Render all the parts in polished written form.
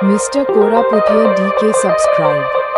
Mr. Koraputhia DK subscribe.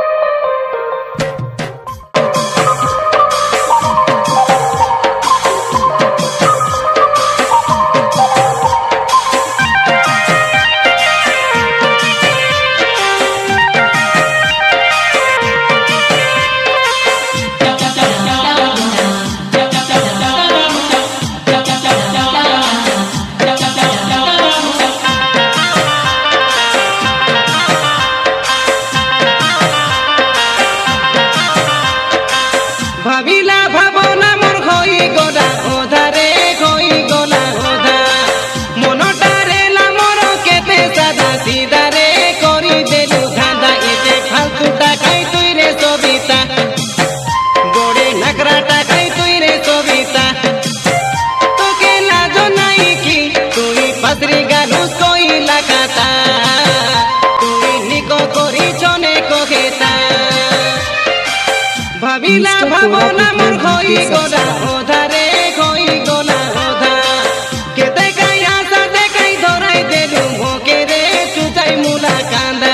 ভাবিলা ভাবনা মোর হই গোলা ওধারে হই গোলা ওধা মনটারে মোর কেতে সাদা সিদারে করি দেলু ধাঁধা এতে ফালতু টাকাই তুই রে সবিতা গোড়ে নাকরা টাকাই তুই রে সবিতা তোকে লাজ নাই কি তুই পাত্রি গালুস কইলা কাতা তুই নিকো করি চনে কোকেতা ভাবিলা ভাবনা মোর হই গোলা ওধারে হই গোলা ওধা কে দেখাই আশা দেখাই ধরাই দেলু মোকে রে চুচাই মুলা কান্দা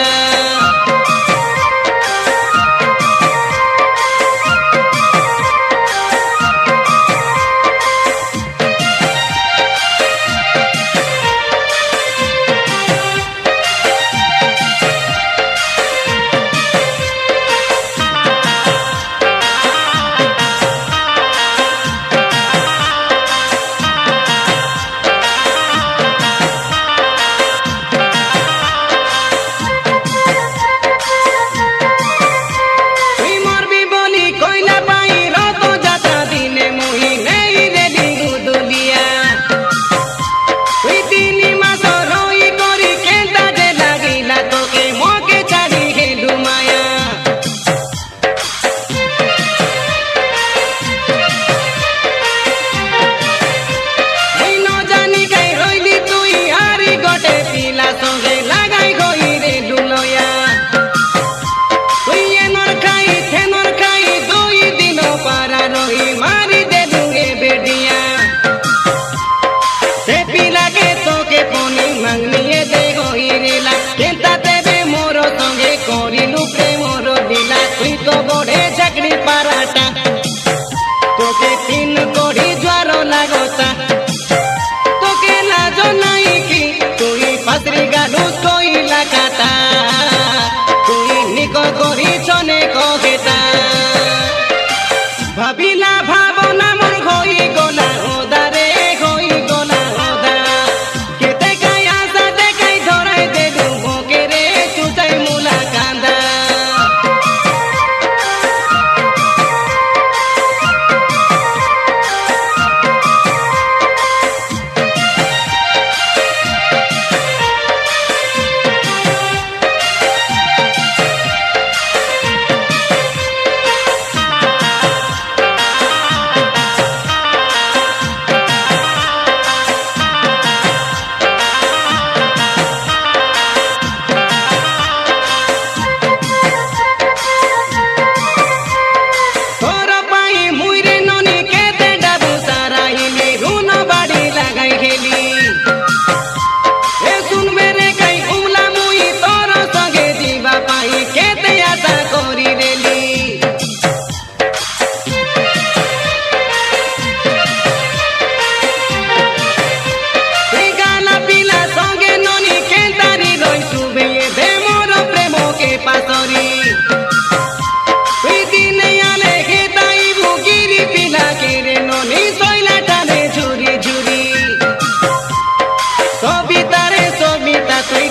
চাকরি পারাটা তোকে তিন কোটি জ্বর লাগতা তোকে লাজ নাই কি তুই পাত্রি গালুস কইলা কাতা তুই নিকো করি চনে কোকেতা ভাবিলা ভাবনা মোর হই গোলা ওদারে হই গোলা ওদা কে দেখাই আশা দেখাই ধরাই দেলু মোকে রে চুচাই মুলা কান্দা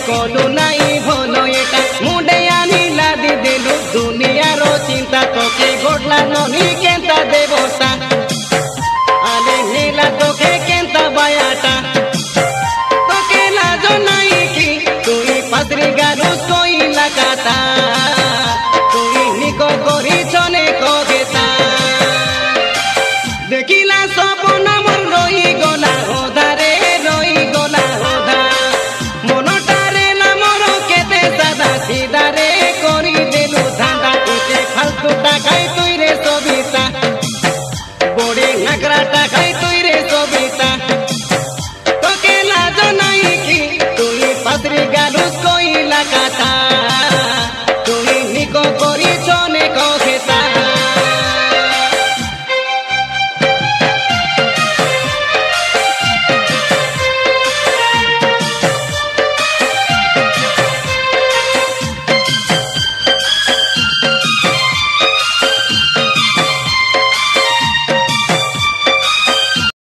কলো